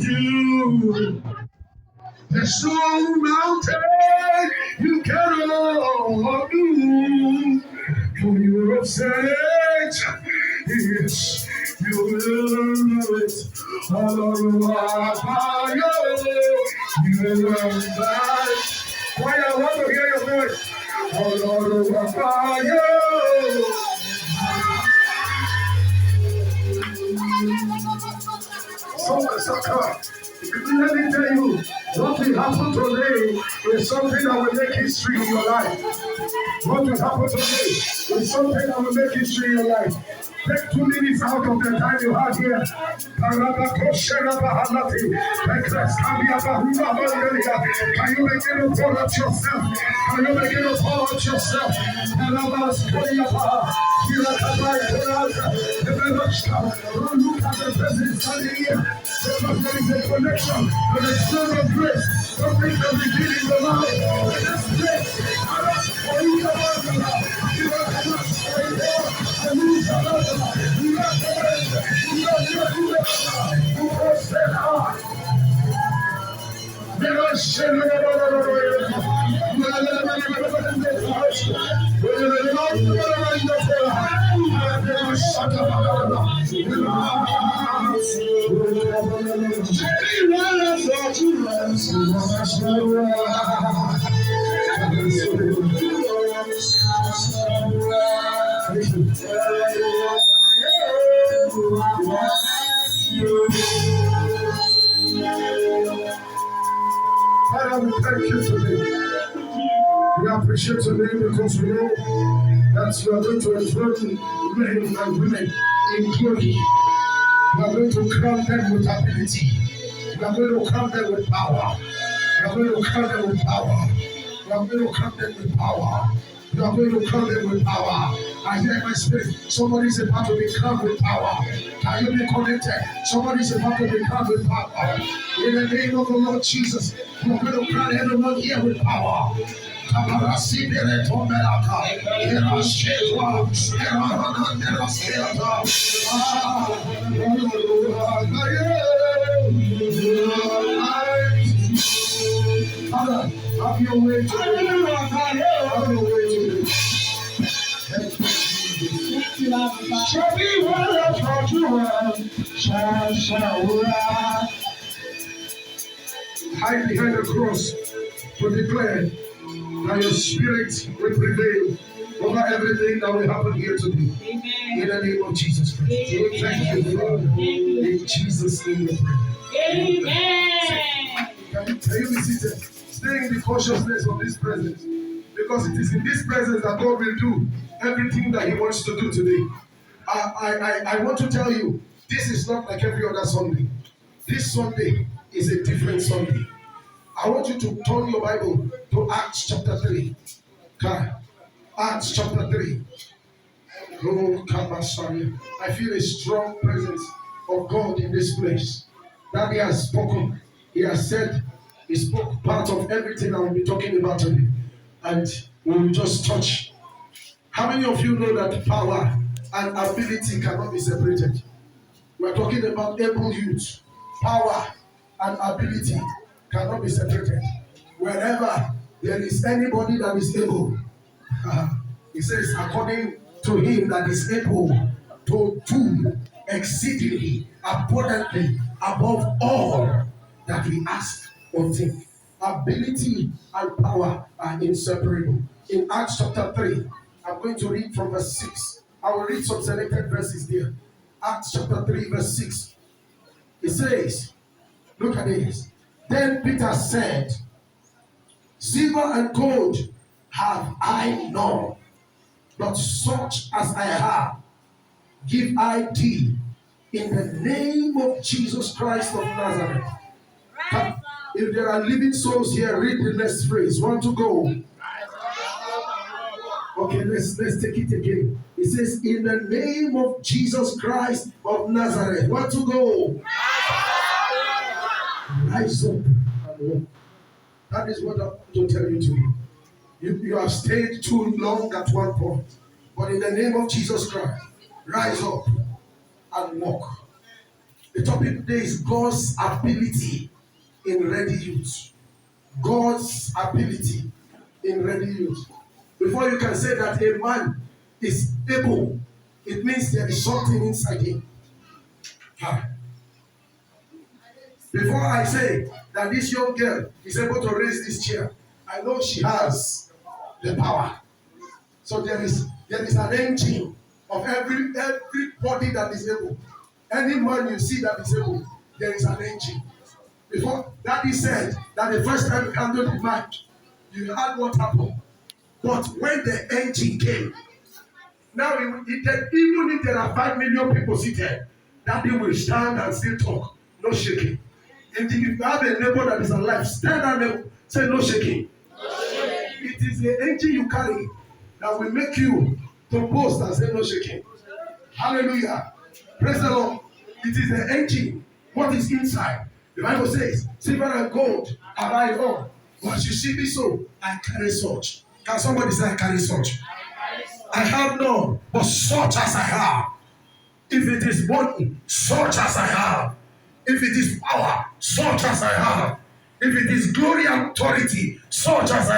you. There's no mountain you cannot do. For you have said it, yes, you will do it. All over fire, you will die. Why I want to hear your voice. All over fire. So come. Let me tell you, what will happen today is something that will make history in your life. What will happen today is something that will make history in your life. Take 2 minutes out of the time you have here. Can you begin to pour out yourself? Can you begin to pour out yourself? Look at the person standing here. Because there is a connection to the Spirit of grace. Something that we did in the life. In this place, I ask for you to work on that. You are the last for you. And you shall not die. You are the best. You are the best. You are the best. Never shall you Father, we thank you today. We appreciate your name because we know that you are going to enthrone men and women in glory. You are going to crown them with ability. You are going to crown them with power. You are going to crown them with power. You are going to crown them with power. You are going to crown them with power. I hear in my spirit, somebody is about to be crowned with power. Can you be connected? Somebody is about to be crowned with power. In the name of the Lord Jesus, you are going to crown everyone here with power. Father, have your way today. Have your way today. Shall be well for you. Hide behind the cross to declare that your spirit will prevail over everything that will happen here today. Amen. In the name of Jesus Christ. Amen. Thank you, Father. In Jesus' name we pray. Amen. Can you be seated? Stay in the consciousness of this presence. Because it is in this presence that God will do everything that He wants to do today. I want to tell you, this is not like every other Sunday. This Sunday is a different Sunday. I want you to turn your Bible to Acts chapter 3. Acts chapter 3. Oh, I feel a strong presence of God in this place. That He has spoken. He has said, He spoke part of everything I will be talking about today. And we will just touch. How many of you know that power and ability cannot be separated? We are talking about able youth. Power and ability cannot be separated. Wherever there is anybody that is able, He says, according to Him that is able to do exceedingly abundantly above all that we ask or think. Ability and power are inseparable. In Acts chapter 3, I'm going to read from verse 6. I will read some selected verses there. Acts chapter 3, verse 6. It says, look at this. Then Peter said, silver and gold have I none, but such as I have, give I thee, in the name of Jesus Christ of Nazareth. If there are living souls here, read the next phrase. Want to go? Okay, let's take it again. It says, in the name of Jesus Christ of Nazareth. Want to go? Rise up and walk. That is what I want to tell you today. You have stayed too long at one point. But in the name of Jesus Christ, rise up and walk. The topic today is God's ability in ready youth. God's ability in ready youth. Before you can say that a man is able, it means there is something inside him. Before I say that this young girl is able to raise this chair, I know she has the power. So there is an engine of every body that is able. Any man you see that is able, there is an engine. Before Daddy said that the first time you handled the mic, you had what happened. But when the engine came, now even if there are 5 million people seated, Daddy will stand and still talk, no shaking. If you have a neighbor that is alive, stand and say no shaking. It is the engine you carry that will make you to boast and say no shaking. Hallelujah. Praise the Lord. It is the engine. What is inside? The Bible says, silver and gold have I all. But as you see me so, I carry such. Can somebody say I carry such? I have none, but such as I have. If it is money, such as I have. If it is power, such as I have. If it is glory and authority, such as I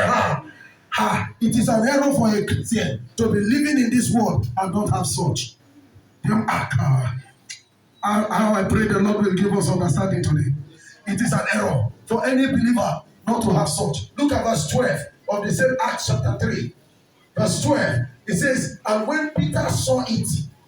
have. It is an error for a Christian to be living in this world and not have such. I pray the Lord will give us understanding today. It is an error for any believer not to have such. Look at verse 12 of the same Acts chapter 3. Verse 12, it says, and when Peter saw it,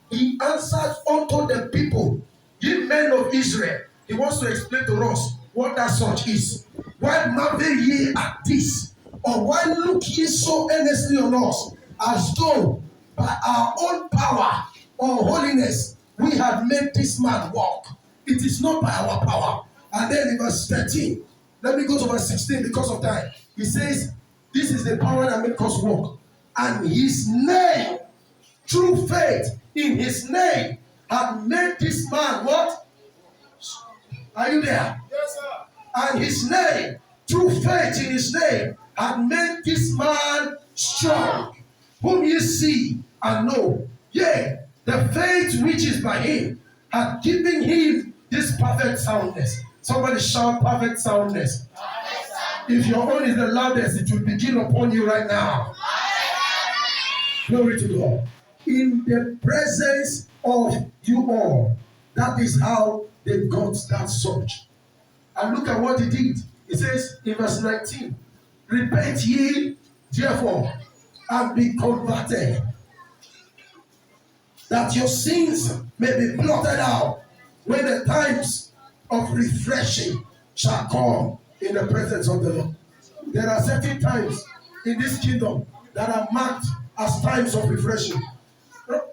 he answered unto the people, ye men of Israel. He wants to explain to us what that such is. Why marvel ye at this? Or why look ye so earnestly on us, as though by our own power or holiness we have made this man walk? It is not by our power. And then in verse 13, let me go to verse 16 because of time. He says, this is the power that makes us walk. And his name, through faith in his name, have made this man what? Are you there? Yes, sir. And his name, through faith in his name, had made this man strong, whom ye see and know. Yea, the faith which is by him hath given him this perfect soundness. Somebody shout perfect soundness. If your own is the loudest, it will begin upon you right now. Glory to God. In the presence of you all. That is how they got that such. And look at what he did. He says in verse 19, repent ye therefore and be converted, that your sins may be blotted out, when the times of refreshing shall come in the presence of the Lord. There are certain times in this kingdom that are marked as times of refreshing.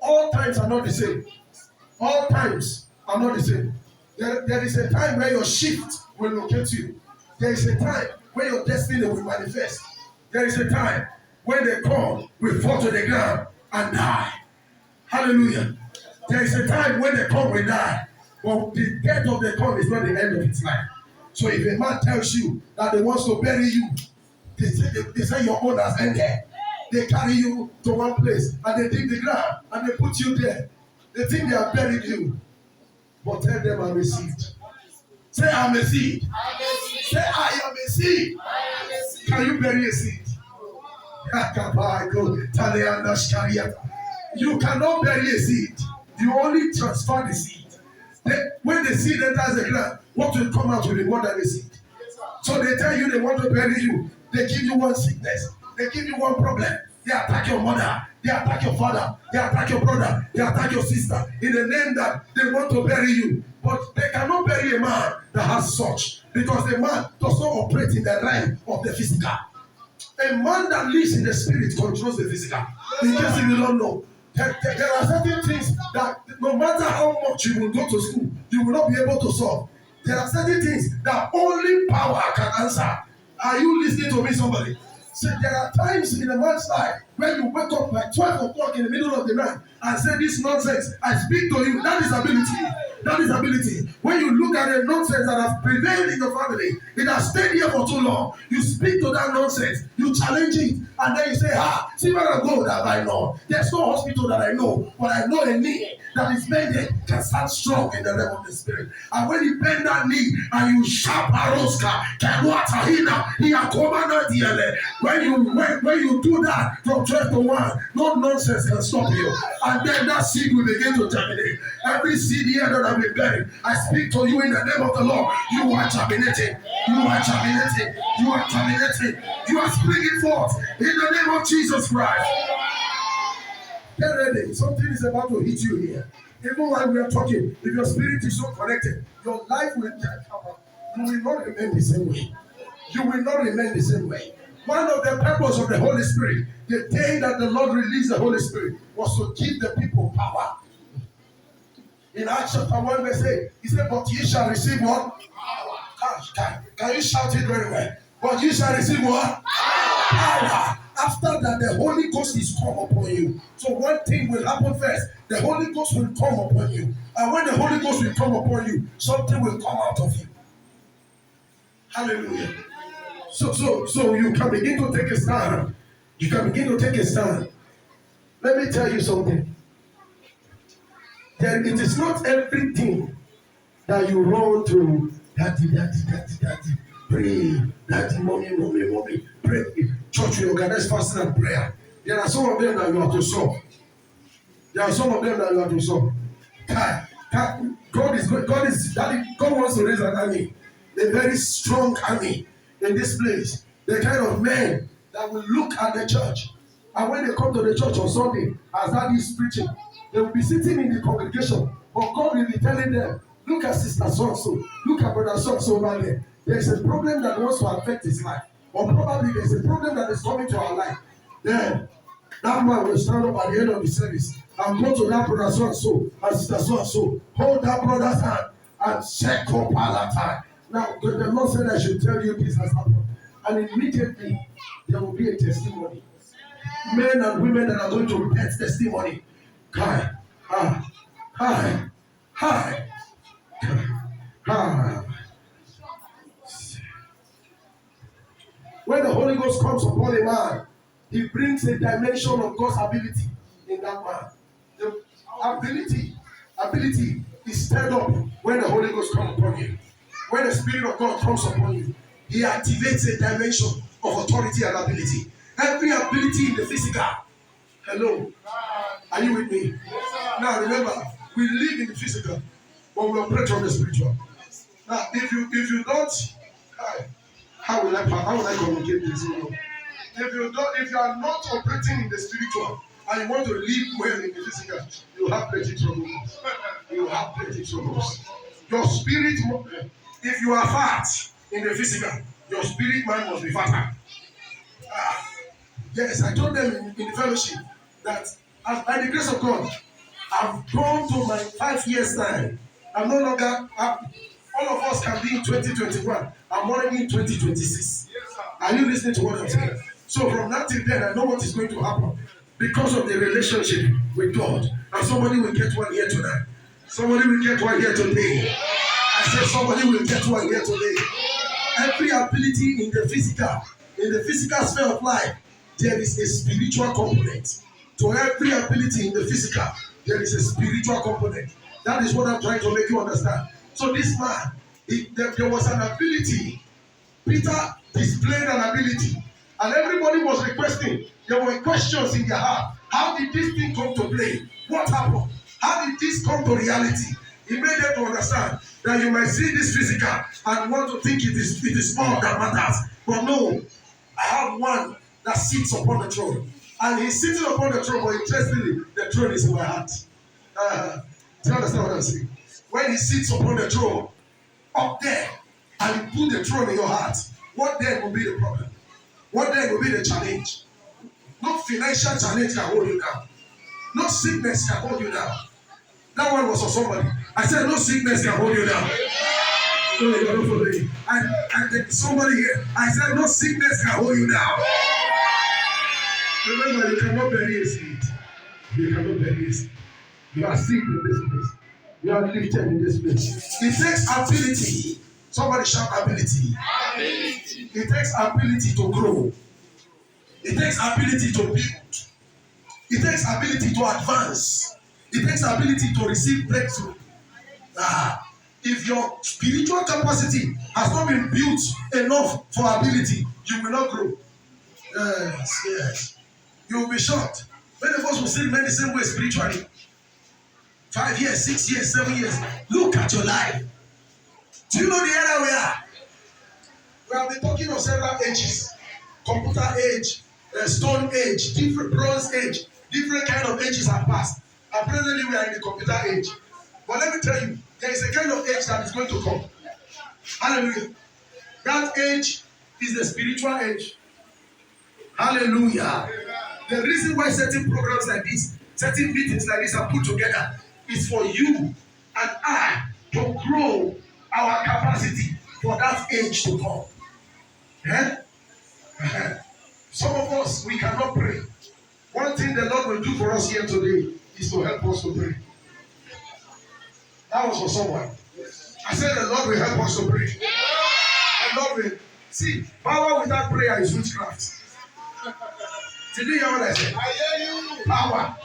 All times are not the same. All times are not the same. There is a time where your shift will locate you. There is a time where your destiny will manifest. There is a time when the corn will fall to the ground and die. Hallelujah. There is a time when the corn will die. But the death of the corn is not the end of its life. So if a man tells you that he wants to bury you, they say your own has ended. They carry you to one place and they dig the ground and they put you there. They think they have buried you. But tell them I'm a seed. Say I'm a seed. Say I am a seed. Can you bury a seed? You cannot bury a seed. You only transfer the seed. When the seed enters the ground, what will come out will be more than a seed. So they tell you they want to bury you. They give you one sickness. They give you one problem. They attack your mother. They attack your father. They attack your brother. They attack your sister. In the name that they want to bury you. But they cannot bury a man that has such. Because the man does not operate in the realm of the physical. A man that lives in the spirit controls the physical. In case you don't know. There are certain things that no matter how much you will go to school, you will not be able to solve. There are certain things that only power can answer. Are you listening to me, somebody? So there are times in a man's life when you wake up like 12 o'clock in the middle of the night and say this nonsense, I speak to you, that is ability. That is ability. When you look at the nonsense that has prevailed in your family, it has stayed here for too long. You speak to that nonsense, you challenge it, and then you say, see where I go that I know. There's no hospital that I know, but I know a knee that is made can stand strong in the realm of the spirit. And when you bend that knee and you shout Paroska, when you do that from 12 to 1, no nonsense can stop you. And then that seed will begin to germinate. Every seed here that I've been buried, I speak to you in the name of the Lord. You are germinating. You are germinating. You are germinating. You are springing forth in the name of Jesus Christ. Get ready. Something is about to hit you here. Even while we are talking, if your spirit is so connected, your life will you will not remain the same way. You will not remain the same way. One of the purposes of the Holy Spirit, the day that the Lord released the Holy Spirit, was to give the people power. In Acts chapter 1, verse 8, he said, but ye shall receive what? Power. Can you shout it very well? But you shall receive what? Power. After that, the Holy Ghost is come upon you. So one thing will happen first. The Holy Ghost will come upon you. And when the Holy Ghost will come upon you, something will come out of you. Hallelujah. So you can begin to take a stand. You can begin to take a stand. Let me tell you something. Then it is not everything that you run to. Daddy. Pray. Daddy, mommy. Pray. Church will organize fasting and prayer. There are some of them that you have to solve. God wants to raise an army. A very strong army in this place. The kind of men that will look at the church. And when they come to the church on Sunday, as that is preaching, they will be sitting in the congregation. But God will be telling them, look at sister so-and-so, look at brother so-and-so over there. There is a problem that wants to affect his life. Or probably there is a problem that is coming to our life. Then that man will stand up at the end of the service and go to that brother so-and-so and sister so-and-so. Hold that brother's hand and check up all that time. Now, the Lord said I should tell you this has happened. And immediately, there will be a testimony. Men and women that are going to repent testimony. Hi. When the Holy Ghost comes upon a man, he brings a dimension of God's ability in that man. The ability is stirred up when the Holy Ghost comes upon you. When the Spirit of God comes upon you, he activates a dimension of authority and ability. Every ability in the physical. Hello. Are you with me? Now remember, we live in the physical, but we operate on the spiritual. Now, if you don't, how will I communicate this? If you are not operating in the spiritual and you want to live well in the physical, you have plenty troubles. Your spirit, if you are fat in the physical, your spirit man must be fatter. Yes, I told them in the fellowship that as by the grace of God, I've gone to my 5 years time. I'm no longer, all of us can be in 2021. I'm already in 2026. Are you listening to what I'm saying? So from now till then, I know what is going to happen because of the relationship with God. And somebody will get one here tonight. Somebody will get one here today. I said somebody will get one here today. Every ability in the physical sphere of life, there is a spiritual component. To every ability in the physical, there is a spiritual component. That is what I'm trying to make you understand. So this man, there was an ability. Peter displayed an ability. And everybody was requesting. There were questions in their heart. How did this thing come to play? What happened? How did this come to reality? He made them to understand that you might see this physical and want to think it is all that matters. But no, I have one that sits upon the throne. And he's sitting upon the throne, but interestingly, the throne is in my heart. Do you understand what I'm saying? When he sits upon the throne, up there, and you put the throne in your heart, what then will be the problem? What then will be the challenge? No financial challenge can hold you down. No sickness can hold you down. That one was for somebody. I said no sickness can hold you down. No, you don't follow me. And somebody here, I said no sickness can hold you down. Remember, you cannot bury a seed. You cannot bury a seed. You are seed in this place. You are lifted in this place. It takes ability. Somebody shout ability. Ability. It takes ability to grow. It takes ability to build. It takes ability to advance. It takes ability to receive breakthrough. If your spiritual capacity has not been built enough for ability, you will not grow. Yes, yes. You will be shocked. Many of us will still remain the same way spiritually. 5 years, 6 years, 7 years. Look at your life. Do you know the era we are? We have been talking of several ages. Computer age, stone age, different bronze age, different kind of ages have passed. And presently we are in the computer age. But let me tell you, there is a kind of age that is going to come. Hallelujah. That age is the spiritual age. Hallelujah. The reason why certain programs like this, certain meetings like this are put together is for you and I to grow our capacity for that age to come. Some of us, we cannot pray. One thing the Lord will do for us here today is to help us to pray. That was for someone. I said the Lord will help us to pray. The Lord will. See, power without prayer is witchcraft. Did you hear what I said? I hear you. Power.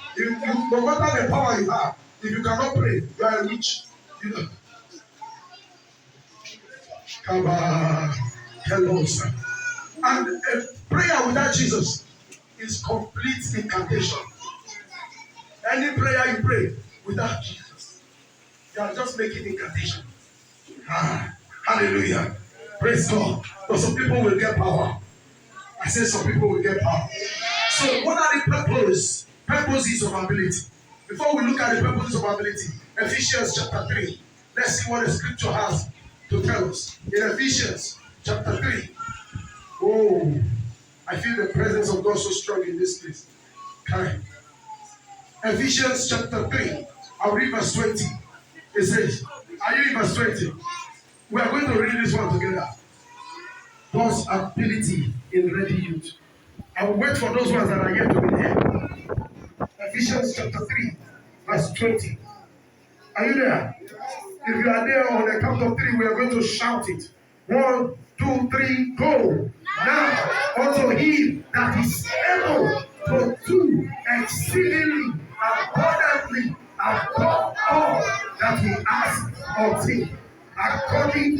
No matter the power you have, if you cannot pray, you are a witch. You know. Come on. Hello, sir. And prayer without Jesus is complete incantation. Any prayer you pray without Jesus, you are just making incantation. Hallelujah. Praise God. But some people will get power. I said some people will get power. So what are the purposes of ability? Before we look at the purposes of ability, Ephesians chapter 3. Let's see what the scripture has to tell us. In Ephesians chapter 3. Oh, I feel the presence of God so strong in this place. Okay. Ephesians chapter 3. I'll read verse 20. It says, are you in verse 20? We are going to read this one together. God's ability in ready youth. I will wait for those ones that are yet to be there. Ephesians chapter 3, verse 20. Are you there? If you are there on the count of 3, we are going to shout it. 1, 2, 3, go. Now unto him that is able to do exceedingly abundantly above all that we ask or think, according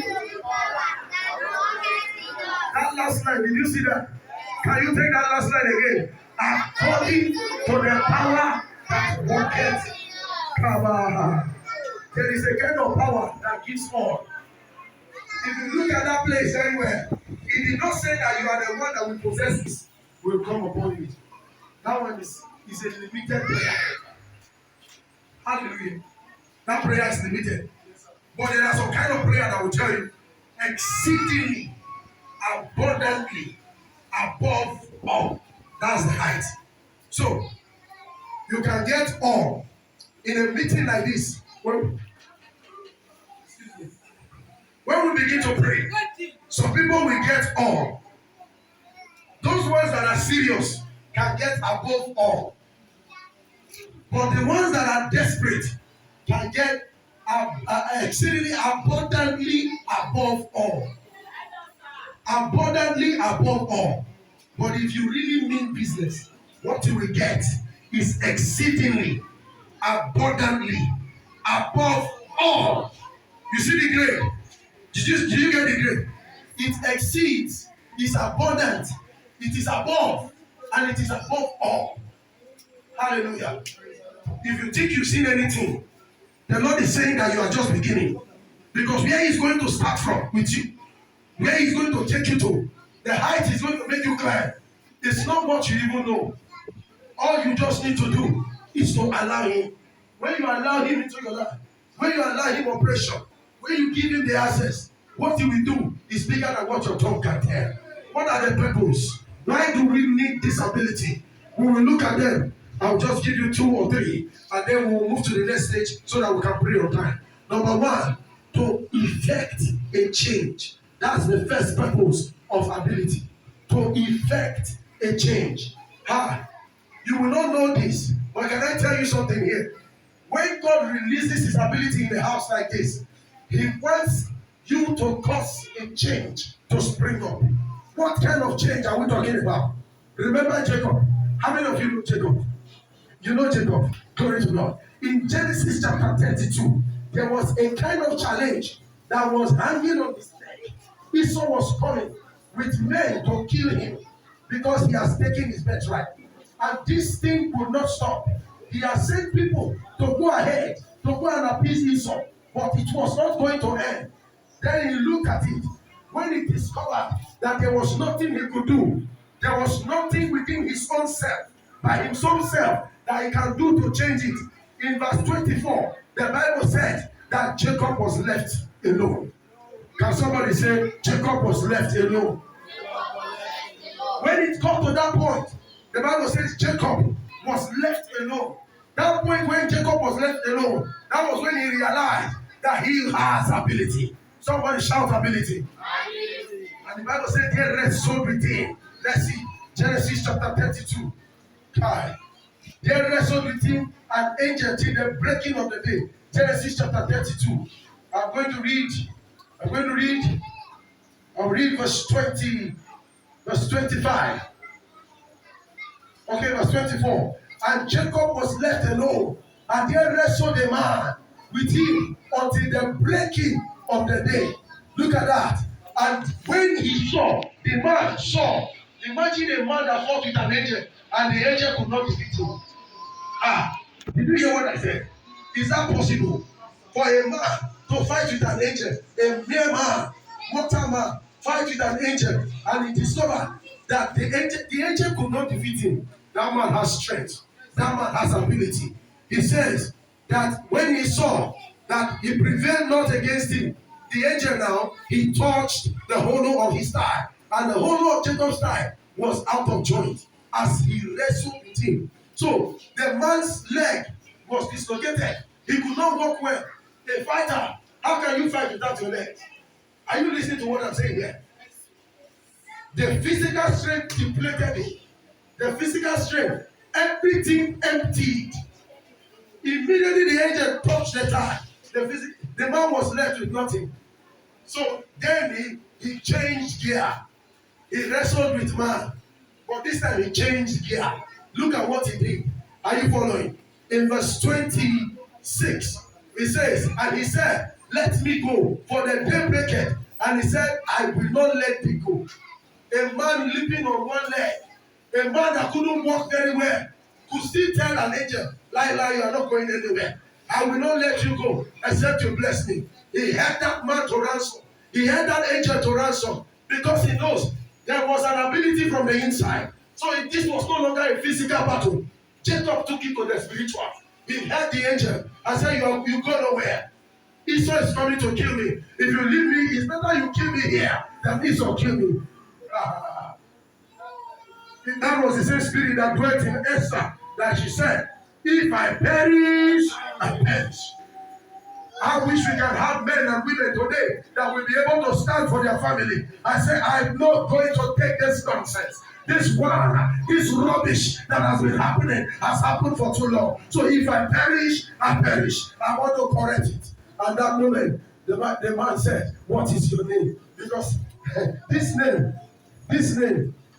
that last line, did you see that? Can you take that last line again? According to the power that worketh. There is a kind of power that gives all. If you look at that place anywhere, it did not say that you are the one that will possess this, will come upon you. That one is a limited prayer. Hallelujah. That prayer is limited. But there are some kind of prayer that will tell you exceedingly, abundantly, above all. That's the height. So, you can get all in a meeting like this. When we begin to pray, some people will get all. Those ones that are serious can get above all. But the ones that are desperate can get exceedingly abundantly above all. Abundantly above all. But if you really mean business, what you will get is exceedingly abundantly above all. You see the grade? Did you get the grade? It exceeds, is abundant, it is above, and it is above all. Hallelujah. If you think you've seen anything, the Lord is saying that you are just beginning. Because where He's going to start from with you, where He's going to take you to, the height He's going to make you climb, it's not what you even know. All you just need to do is to allow Him. When you allow Him into your life, when you allow Him operation, when you give Him the access, what He will do is bigger than what your tongue can tell. What are the purposes? Why do we need this ability? We will look at them. I'll just give you 2 or 3, and then we'll move to the next stage so that we can pray on time. Number 1, to effect a change. That's the first purpose of ability. To effect a change. You will not know this, but can I tell you something here? When God releases his ability in a house like this, he wants you to cause a change to spring up. What kind of change are we talking about? Remember Jacob. How many of you know Jacob? You know Jacob. Glory to God. In Genesis chapter 32, there was a kind of challenge that was hanging on his neck. Esau was coming with men to kill him because he has taken his birthright. And this thing would not stop. He has sent people to go ahead, to go and appease Esau, but it was not going to end. Then he looked at it. When he discovered that there was nothing he could do, there was nothing within his own self, by his own self, that he can do to change it. In verse 24, the Bible said that Jacob was left alone. Can somebody say, Jacob was left alone? When it comes to that point, the Bible says Jacob was left alone. That point when Jacob was left alone, that was when he realized that he has ability. Somebody shout ability. And the Bible said, "There wrestled with him." Let's see, Genesis chapter 32. There wrestled with him an angel till the breaking of the day. Genesis chapter 32. I'll read verse 20, verse 25. Okay, verse 24. And Jacob was left alone, and there wrestled a man with him until the breaking of the day. Look at that. And when he saw, the man saw. Imagine a man that fought with an angel, and the angel could not defeat him. Did you hear what I said? Is that possible for a man to fight with an angel? A mere man, mortal man, fight with an angel, and he discovered that the angel could not defeat him. That man has strength. That man has ability. He says that when he saw that he prevailed not against him, the angel now, he touched the hollow of his thigh, and the hollow of Jacob's thigh was out of joint as he wrestled with him. So the man's leg was dislocated. He could not walk well. A fighter, how can you fight without your leg? Are you listening to what I'm saying here? The physical strength depleted him. The physical strength, everything emptied. Immediately the angel touched the thigh. The man was left with nothing. So then he changed gear. He wrestled with man. But this time he changed gear. Look at what he did. Are you following? In verse 26, it says, and he said, "Let me go, for the day breaketh." And he said, "I will not let thee go." A man leaping on one leg, a man that couldn't walk very well, could still tell an angel, "Lie, you are not going anywhere. I will not let you go except you bless me." He held that man to ransom. He held that angel to ransom because he knows there was an ability from the inside. So this was no longer a physical battle. Jacob took it to the spiritual. He held the angel and said, "You go nowhere. Esau is coming to kill me. If you leave me, it's better you kill me here than Esau kill me." That was the same spirit that dwelt in Esther, that she said, "If I perish, I perish." I wish we can have men and women today that will be able to stand for their family. I say, I'm not going to take this nonsense. This rubbish that has been happening has happened for too long. So if I perish, I perish. I want to correct it. At that moment, the man said, "What is your name?" Because this name,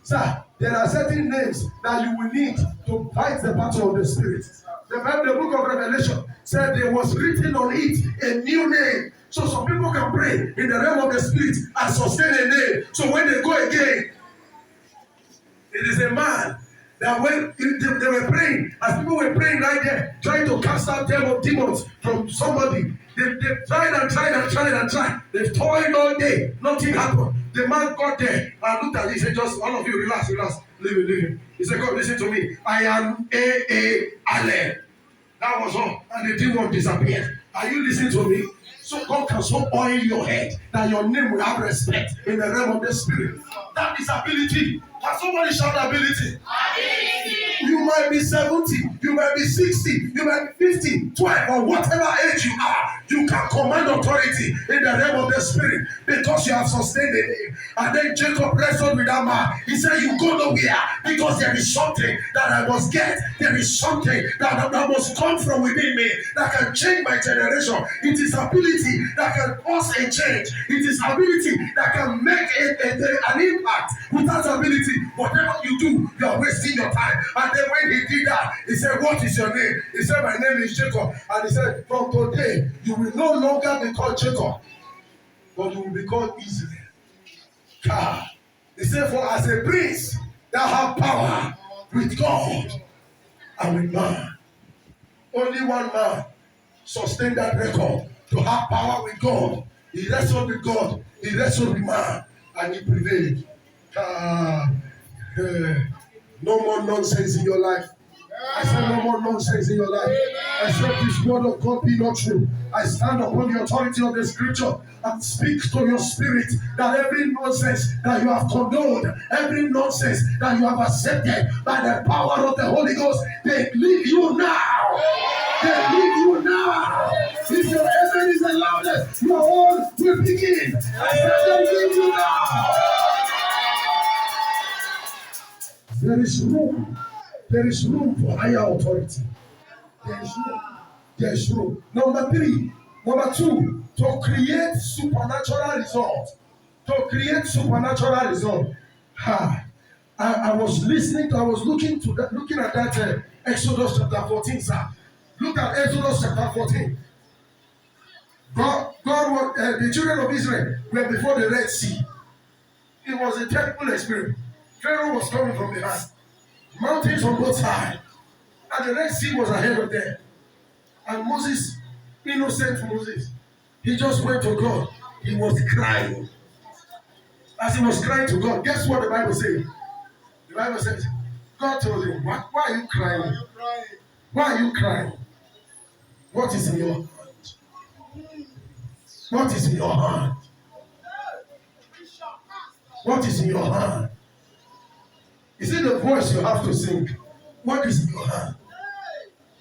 sir, there are certain names that you will need to fight the battle of the spirit. The book of Revelation said there was written on it a new name. So some people can pray in the realm of the spirit and sustain a name. So when they go again, it is a man that when they were praying, as people were praying right there, trying to cast out demons from somebody, they tried and tried. They've toiled all day. Nothing happened. The man got there and looked at it. He said, "Just all of you, relax. Leave it. He said, "God, listen to me. I am A-A-Allen." That was all. And the demon disappeared. Are you listening to me? So God can so oil your head that your name will have respect in the realm of the spirit. That is ability Has somebody shout ability? You might be 70, you might be 60, you might be 50, 12, or whatever age you are. You can command authority in the realm of the spirit because you have sustained it. And then Jacob wrestled with that man. He said, you go nowhere because there is something that I must get. There is something that must come from within me that can change my generation. It is ability that can cause a change. It is ability that can make an impact. Without ability, whatever you do, you are wasting your time. And then when he did that, he said, what is your name? He said, my name is Jacob. And he said, from today, you will no longer be called Jacob, but you will be called Israel. God. He said, for as a prince, thou have power with God and with man. Only one man sustained that record to have power with God. He wrestled with God, he wrestled with man, and he prevailed. No more nonsense in your life. I said no more nonsense in your life. I said this word of God be not true. I stand upon the authority of the scripture and speak to your spirit that every nonsense that you have condoned, every nonsense that you have accepted by the power of the Holy Ghost, they leave you now. They leave you now. If your amen is the loudest, your own will begin. I said they leave you now. There is room. There is room for higher authority. There is room. There is room. Number 2, to create supernatural results. To create supernatural results. I was looking at that Exodus chapter 14, sir. Look at Exodus chapter 14. The children of Israel were before the Red Sea. It was a terrible experience. Pharaoh was coming from behind. Mountains on both sides. And the Red Sea was ahead of them. And Moses, innocent Moses, he just went to God. He was crying. As he was crying to God, guess what the Bible says? The Bible says, God told him, why are you crying? Why are you crying? What is in your hand? What is in your hand? What is in your hand? Is it the voice you have to sing? What is in your hand?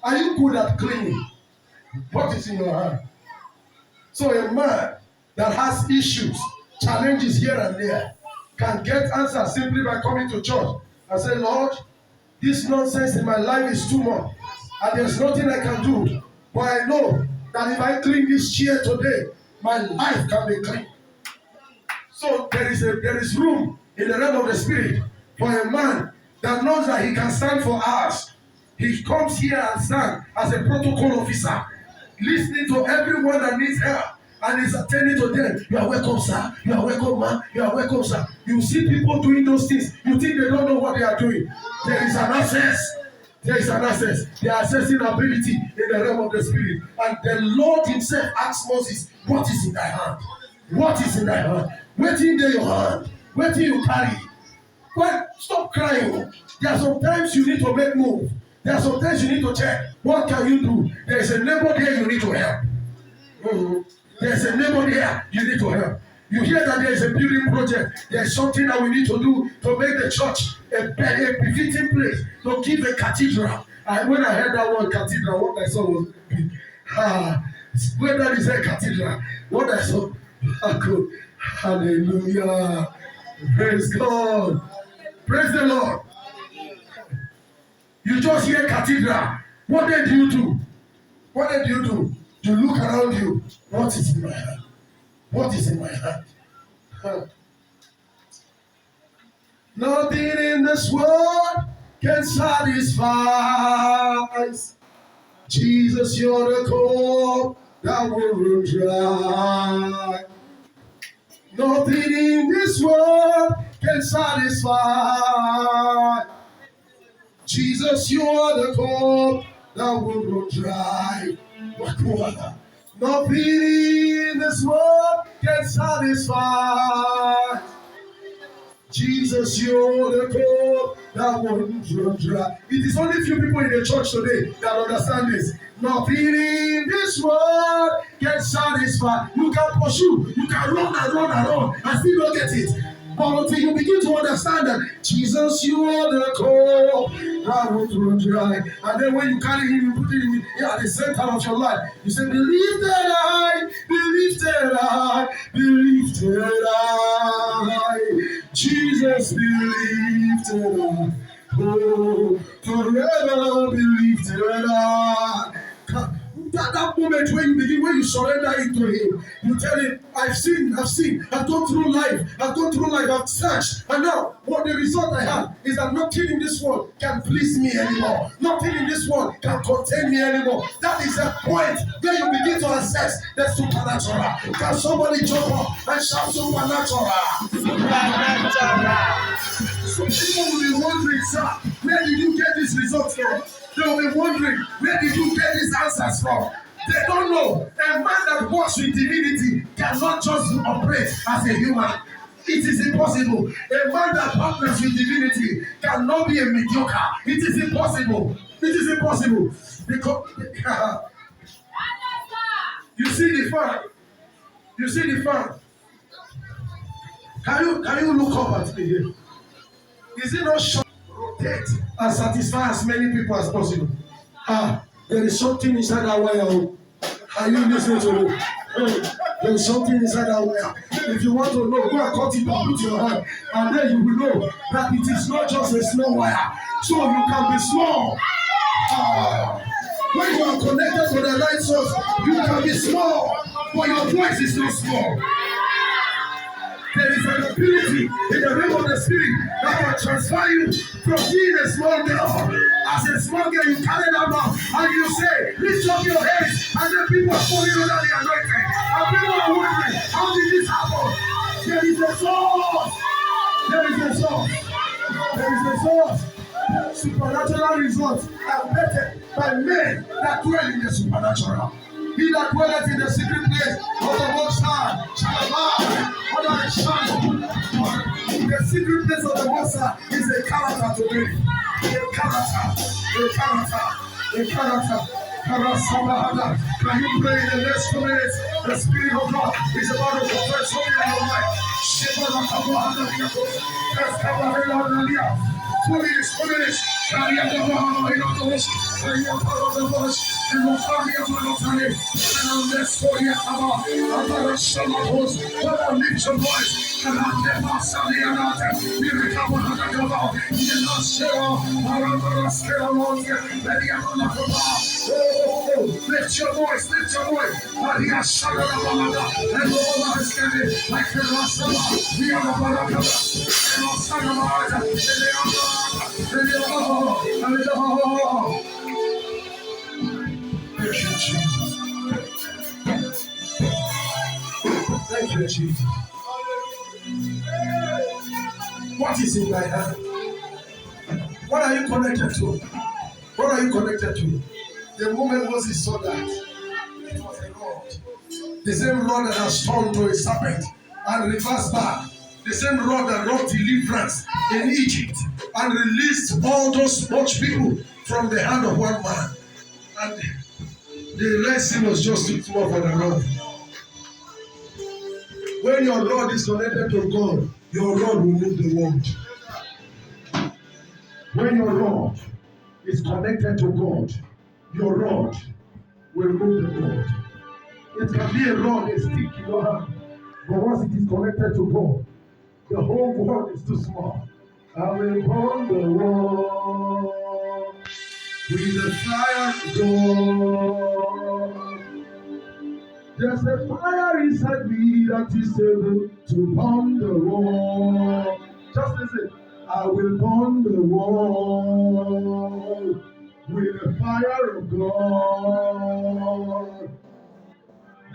Are you good at cleaning? What is in your hand? So a man that has issues, challenges here and there, can get answers simply by coming to church and say, Lord, this nonsense in my life is too much, and there's nothing I can do. But I know that if I clean this chair today, my life can be clean. So there is room in the realm of the spirit for a man that knows that he can stand for hours. He comes here and stands as a protocol officer, listening to everyone that needs help, and is attending to them. You are welcome, sir. You are welcome, man. You are welcome, sir. You see people doing those things. You think they don't know what they are doing. There is an access. There is an access. They are accessing ability in the realm of the spirit. And the Lord himself asked Moses, what is in thy hand? What is in thy hand? What in your hand? What do you carry? Well, stop crying. There are sometimes you need to make move. There are sometimes you need to check. What can you do? There is a neighbor there you need to help. There is a neighbor there you need to help. You hear that there is a building project. There is something that we need to do to make the church a befitting place, to give a cathedral. And when I heard that word cathedral, what I saw was when that is a cathedral, what I saw, hallelujah. Praise God. Praise the Lord. You just hear cathedral. What then do you do? What then do you do? You look around you. What is in my hand? What is in my hand? Nothing in this world can satisfy. Jesus, you're the cup that will run dry. Nothing in this world can satisfy. Jesus, you are the cup that will run dry. Nothing in this world can satisfy. Jesus, you're the cup that won't run dry. It is only few people in the church today that understand this. Nothing in this world can satisfy. You can pursue, you can run and run and run and still don't get it. But until you begin to understand that Jesus, you are the core, that won't run dry. And then when you carry him, you put him at the center of your life. You say, be lifted high, be lifted high, be lifted high. Jesus, be lifted high. Oh, forever be lifted high. That moment when you begin, when you surrender it to him, you tell him, I've gone through life, I've searched, and now what the result I have is that nothing in this world can please me anymore. Nothing in this world can contain me anymore. That is a point where you begin to assess the supernatural. Can somebody jump up and shout supernatural? Supernatural. So people will be wondering, sir, where did you get this result from? They will be wondering, where did you get these answers from? They don't know. A man that works with divinity cannot just operate as a human. It is impossible. A man that partners with divinity cannot be a mediocre. It is impossible. It is impossible. Because you see the fan. You see the fan. Can you look up at me here? Is it not short? Rotate and satisfy as many people as possible. There is something inside that wire. Are you listening to me? There is something inside that wire. If you want to know, go and cut it and put your hand, and then you will know that it is not just a small wire. So you can be small. When you are connected to the light source, you can be small, but your voice is not small. There is an ability in the realm of the spirit that can transfer you from being a small girl. As a small girl, you carry that mouth and you say, lift up your heads, and then people are falling under the anointing. And people are wondering, how did this happen? There is a source. There is a source. There is a source. Supernatural results are better by men that dwell in the supernatural. He that dwelleth in the secret place of the Most High shall abide under the shadow. The secret place of the Most High is a character to me. A character. Can you pray in the next 2 minutes? The Spirit of God is about to confess something in your life. 2 minutes, 2 minutes. Carry out the Lord in the voice. Carry out the voice. And we'll carry out the Lord. And on this story, about the Shalom. Come on, lift your voice. And I'll never sell the other. You recover the Gabal. You not share. Around the Skelon. Let the other come out. Lift your voice, lift your voice. And he has shut up the Lord. And all is getting like the last of us. We are the Barakah. And all son of ours. Thank you, Jesus. Thank you, Jesus. What is in thy hand? What are you connected to? What are you connected to? The moment Moses saw that, it was a rod. The same rod that has turned to a serpent and reversed back. The same rod that wrought deliverance in Egypt and released all those much people from the hand of one man. And the Red Sea was just too small for the rod. When your rod is connected to God, your rod will move the world. When your rod is connected to God, your rod will move the world. It can be a rod, a stick in your hand, but once it is connected to God, the whole world is too small. I will burn the world with the fire of God. There's a fire inside me that is able to burn the world. Just listen. I will burn the world with the fire of God.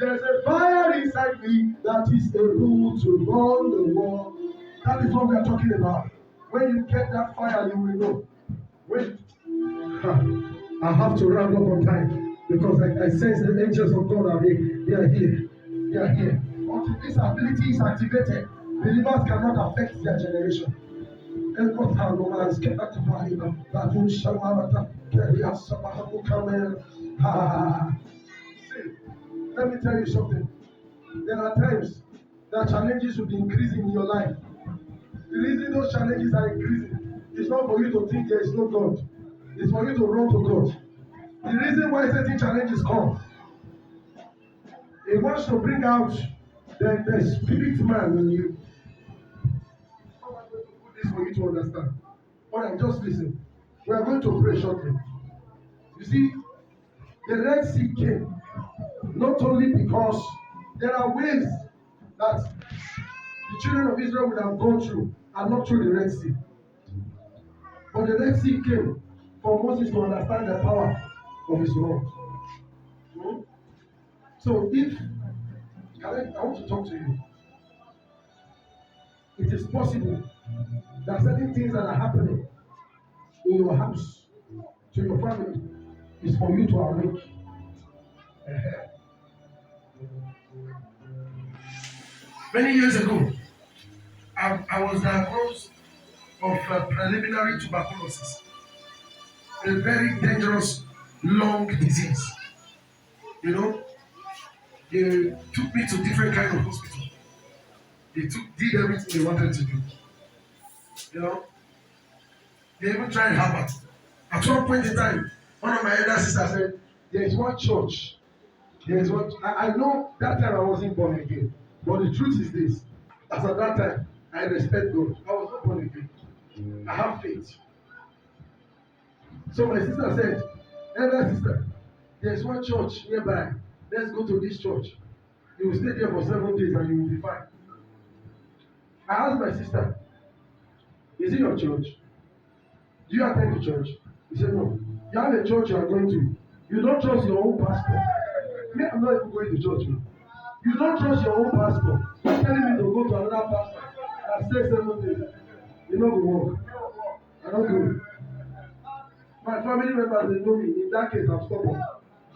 There's a fire inside me that is able to burn the world. That is what we are talking about. When you get that fire, you will know. Wait. I have to round up on time because I sense the angels of God are here. They are here. They are here. Until this ability is activated, believers cannot affect their generation. See, let me tell you something. There are times that challenges will be increasing in your life. The reason those challenges are increasing is not for you to think there is no God. It's for you to run to God. The reason why certain challenges come, it wants to bring out the spirit man in you. How am I going to put this for you to understand? All right, just listen. We are going to pray shortly. You see, the Red Sea came not only because there are ways that the children of Israel would have gone through and not through the Red Sea. But the Red Sea came for Moses to understand the power of his rod. So I want to talk to you. It is possible that certain things that are happening in your house, to your family, is for you to awake. Many years ago, I was diagnosed of preliminary tuberculosis, a very dangerous lung disease. You know, they took me to different kind of hospital. They did everything they wanted to do. You know, they even tried Harvard. At one point in time, one of my elder sisters said, "There is one church. There is one." I know that time I wasn't born again, but the truth is this: as at that time, I respect God. I was not born again. I have faith. So my sister said, "Elder sister, there is one church nearby. Let's go to this church. You will stay there for 7 days and you will be fine." I asked my sister, "Is it your church? Do you attend the church?" He said, "No. You have a church you are going to. You don't trust your own pastor." Me, I'm not even going to church. You don't trust your own pastor. You're telling me to go to another pastor and stay 7 days. You know the work. I don't do it. My family members, they know me. In that case, I'm stubborn.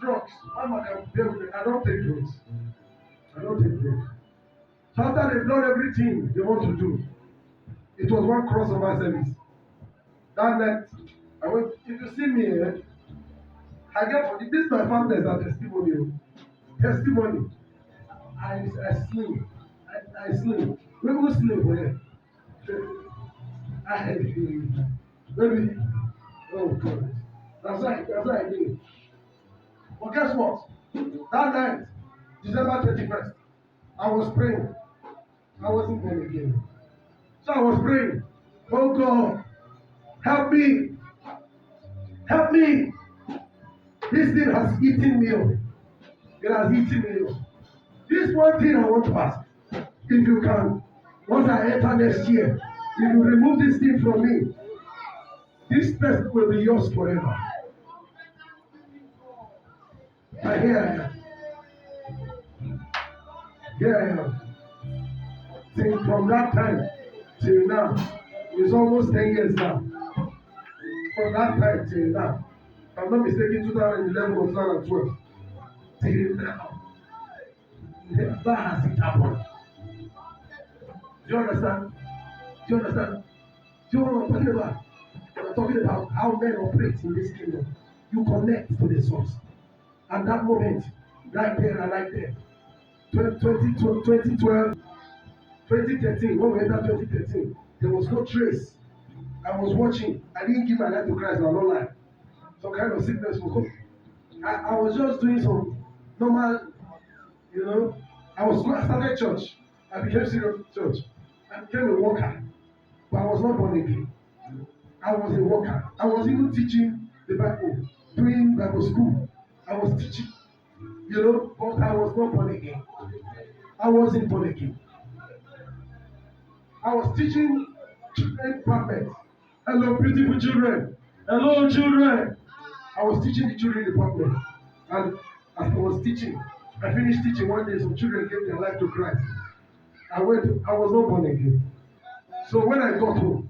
Drugs. My mother, I don't take drugs. I don't take drugs. So after they've done everything they want to do, it was one crossover service. That night, I went. If you see me here, I get this. My family is a testimony. Testimony. I slim. I slim. We will slim for here. I maybe. Oh God. That's why I did it. But guess what? That night, December 31st, I was praying. I wasn't born again. So I was praying. Oh God, help me. Help me. This thing has eaten me up. It has eaten me up. This one thing I want to ask. If you can, once I enter next year, if you remove this thing from me, this person will be yours forever. And here I am. Here I am. Till from that time till now, it's almost 10 years now. From that time till now, if I'm not mistaken, 2011 or 2012, till now, never has it happened. Do you understand? Do you understand? Do you know what I'm talking about? I'm talking about how men operate in this kingdom. You connect to the source. At that moment, right there and right there, 2012, 2013, when we entered 2013, there was no trace. I was watching. I didn't give my life to Christ, I'm not lying. Some kind of sickness will come. I was just doing some normal, you know. I started church. I became serious church. I became a worker. But I was not born again. I was a worker. I was even teaching the Bible, doing Bible school. I was teaching, you know, but I was not born again. I wasn't born again. I was teaching children perfect. Hello, beautiful children. Hello, children. I was teaching the children department. And as I was teaching, I finished teaching one day, some children gave their life to Christ. I was not born again. So when I got home,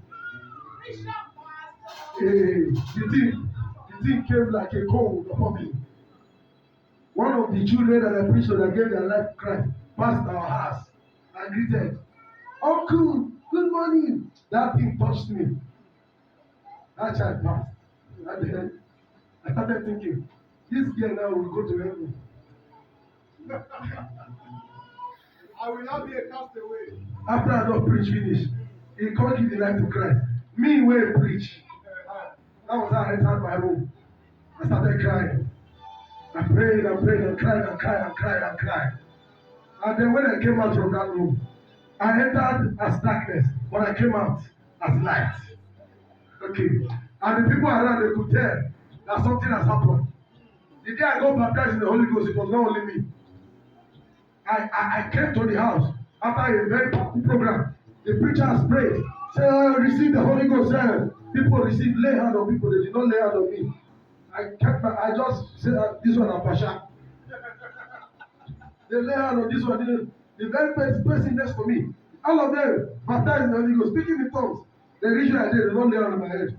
the thing came like a cold upon me. One of the children that I preached to that gave their life to Christ passed our house and greeted, "Uncle, good morning." That thing touched me. That child passed. And then I started thinking, this girl now will go to heaven. I will not be a castaway. After I don't preach finish, He can't give the life to Christ. Me will preach. That was how I entered my room. I started crying. I prayed and prayed and cried and cried and cried and cried. And then when I came out from that room, I entered as darkness. When I came out as light. Okay. And the people around, they could tell that something has happened. The day I got baptized in the Holy Ghost, it was not only me. I came to the house after a very powerful program. The preacher has prayed. Say, oh, receive the Holy Ghost. People receive, lay hand on people. They did not lay hand on me. I just said, this one, Apasha. They lay hand on this one. The very person next to me. All of them baptized in the Holy Ghost, speaking in tongues. The region I did, they don't lay hand on my head.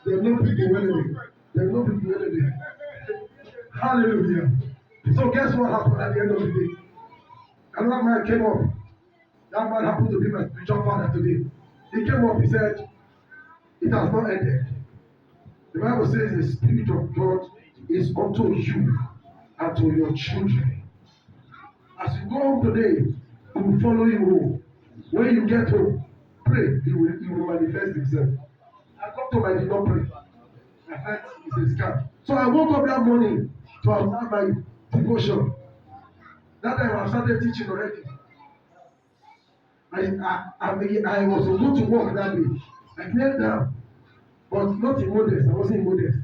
There's no people anyway. There's no people anyway. Hallelujah. So guess what happened at the end of the day? Another man came up. That man happened to be my spiritual father today. He came up, he said, it has not ended. The Bible says the Spirit of God is unto you and to your children. As you go home today, he will follow you home. When you get home, pray, he will manifest himself. I got home, I did not pray. I felt it's a scam. So I woke up that morning to observe my devotion. That time I started teaching already. I was supposed to work that day. I knelt down, but not in modest. I wasn't in modest.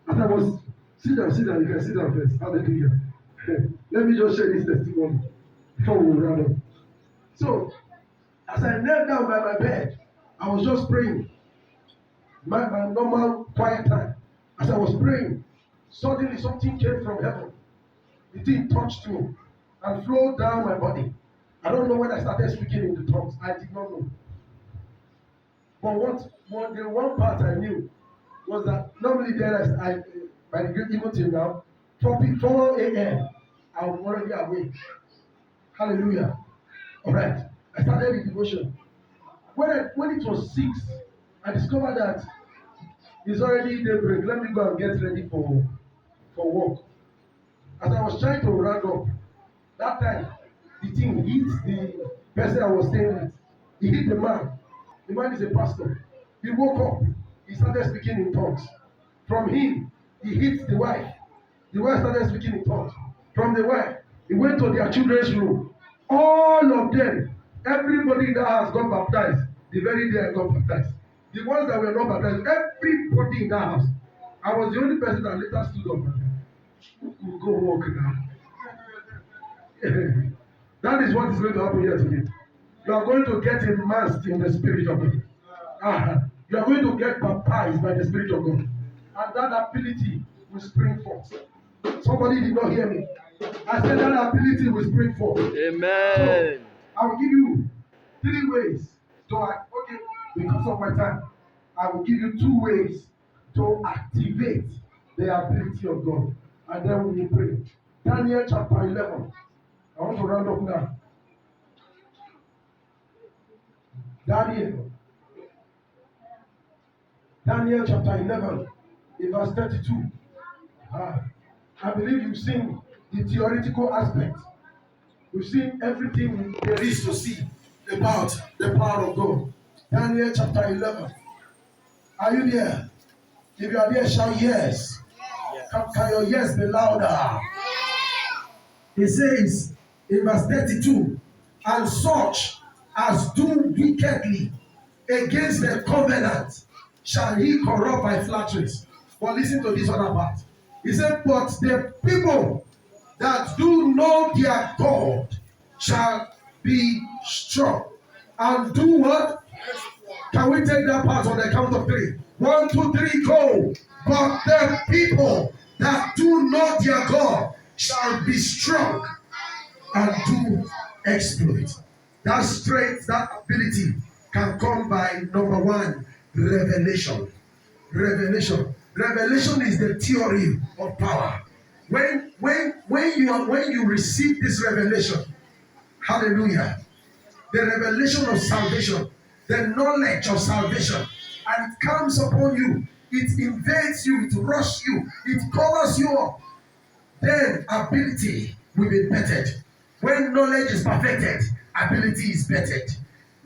As I was, sit down, you can sit down first. Hallelujah. Let me just share this testimony before we run up. So, as I knelt down by my bed, I was just praying. My normal quiet time. As I was praying, suddenly something came from heaven. The thing touched me and flowed down my body. I don't know when I started speaking in the tongues. I did not know. But the one part I knew was that normally there by the great even till now, 4 a.m. I was already awake. Hallelujah. Alright. I started the devotion. When it was 6, I discovered that it's already daybreak. Let me go and get ready for work. As I was trying to round up, that time the thing hit the person I was staying with. He hit the man. The man is a pastor. He woke up. He started speaking in tongues. From him, he hit the wife. The wife started speaking in tongues. From the wife, he went to their children's room. All of them, everybody in that house got baptized. The very day I got baptized. The ones that were not baptized, everybody in that house. I was the only person that later stood up. We'll go walk now. That is what is going to happen here today. You are going to get immersed in the Spirit of God. You are going to get baptized by the Spirit of God. And that ability will spring forth. Somebody did not hear me. I said that ability will spring forth. Amen. So, I will give you 3 ways. Because of my time, I will give you 2 ways to activate the ability of God. And then we will pray. Daniel chapter 11. I want to round up now. Daniel chapter 11, in verse 32. I believe you've seen the theoretical aspect. We've seen everything there is to see about the power of God. Daniel chapter 11. Are you there? If you are there, shout yes. Can your yes be louder? It says in verse 32, and such as do wickedly against the covenant shall he corrupt by flatteries. But listen to this other part. He said, but the people that do know their God shall be strong and do what? Can we take that part on the count of 3? 1, 2, 3, go. But the people that do know their God shall be strong and do exploits. That strength, that ability can come by number 1, revelation. Revelation. Revelation is the theory of power. When you receive this revelation, hallelujah, the revelation of salvation, the knowledge of salvation, and it comes upon you, it invades you, it rushes you, it covers you up, then ability will be bettered. When knowledge is perfected, ability is bettered.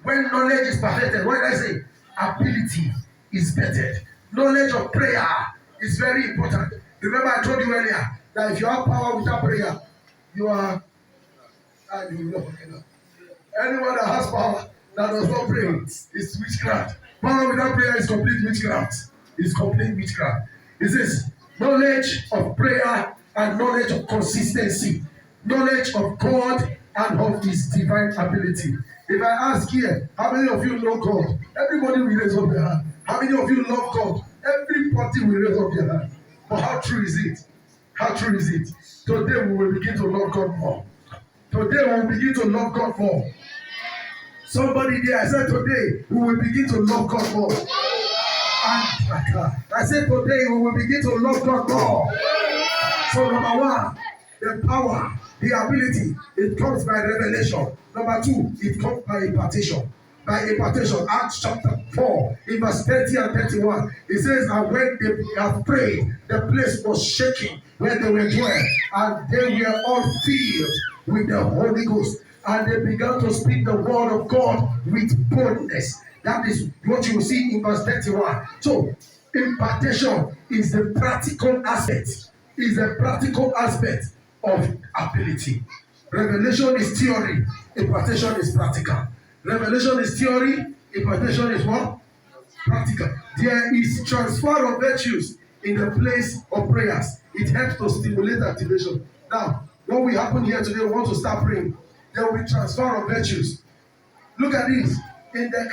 When knowledge is perfected, what did I say? Ability is bettered. Knowledge of prayer is very important. Remember, I told you earlier that if you have power without prayer, you are. Anyone that has power that does not pray is witchcraft. Power without prayer is complete witchcraft. It's complete witchcraft. It says knowledge of prayer and knowledge of consistency, knowledge of God and of His divine ability. If I ask here, how many of you know God? Everybody will raise up their hand. How many of you love God? Everybody will raise up their hand. But how true is it? How true is it? Today we will begin to love God more. Today we will begin to love God more. Somebody there, I said today we will begin to love God more. I said today we will begin to love God more. So number one, the power, the ability, it comes by revelation. Number two, it comes by impartation. By impartation, Acts chapter 4, in verse 30 and 31, it says, and when they have prayed, the place was shaking where they were dwelling, and they were all filled with the Holy Ghost, and they began to speak the word of God with boldness. That is what you see in verse 31. So, impartation is the practical aspect, of ability. Revelation is theory, impartation is practical. Revelation is theory, impartation is what? Practical. There is transfer of virtues in the place of prayers. It helps to stimulate activation. Now, what will happen here today, we want to start praying. There will be transfer of virtues. Look at this. In the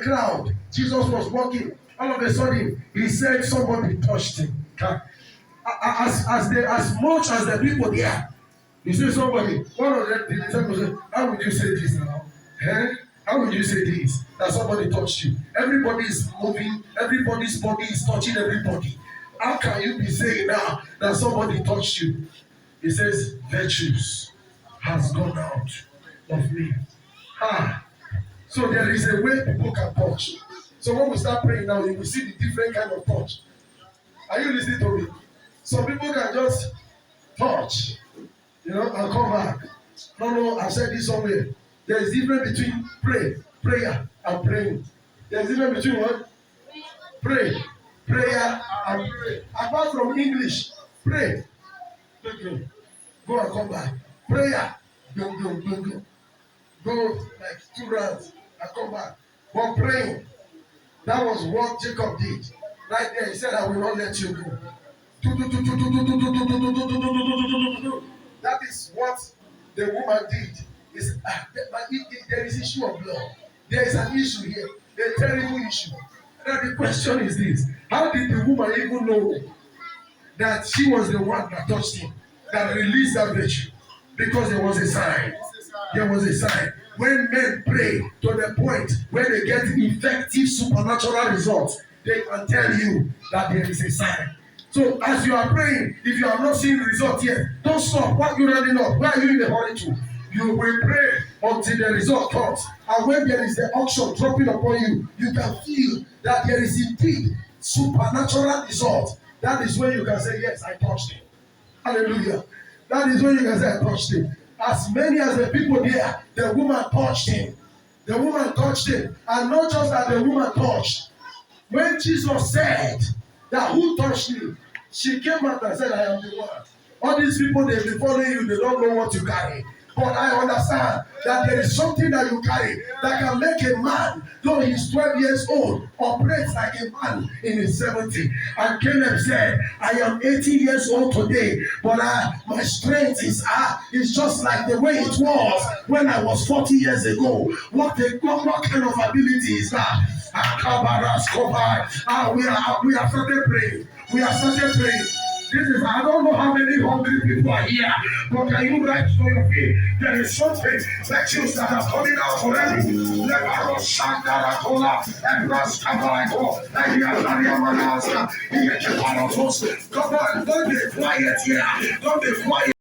crowd, Jesus was walking. All of a sudden, he said somebody touched him. As much as the people there, you see somebody, one of the disciples said, how would you say this now? How would you say this? That somebody touched you. Everybody is moving, everybody's body is touching everybody. How can you be saying now that somebody touched you? He says, virtues has gone out of me. So there is a way people can touch. So when we start praying now, you will see the different kind of touch. Are you listening to me? Some people can just touch, and come back. No, I've said this somewhere. There is difference between prayer, and praying. There is difference between what? Prayer, and pray. Apart from English, pray. Go and come back. Prayer, go. Go like 2 rounds and come back. But praying, that was what Jacob did. Right there, he said, I will not let you go. That is what the woman did. There is issue of blood. There is an issue here, a terrible issue. Now the question is this: how did the woman even know that she was the one that touched him, that released that virtue? Because there was a sign. There was a sign. When men pray to the point where they get effective supernatural results, they can tell you that there is a sign. So as you are praying, if you are not seeing results yet, don't stop. What you running up? Where are you in the hurry to? You will pray until the result comes. And when there is the auction dropping upon you, you can feel that there is indeed supernatural result. That is when you can say, yes, I touched him. Hallelujah. That is when you can say, I touched him. As many as the people there, the woman touched him. The woman touched him. And not just that the woman touched. When Jesus said that who touched me, she came out and said, I am the one. All these people, they've been following you, they don't know what you carry. But I understand that there is something that you carry that can make a man, though he's 12 years old, operate like a man in his 70. And Caleb said, I am 80 years old today, but my strength is just like the way it was when I was 40 years ago. What kind of ability is that? We are started praying. I don't know how many hungry people are here, but can you rise to your feet? There is something that you are coming out already. Let us stand and come on, don't be quiet here. Don't be quiet.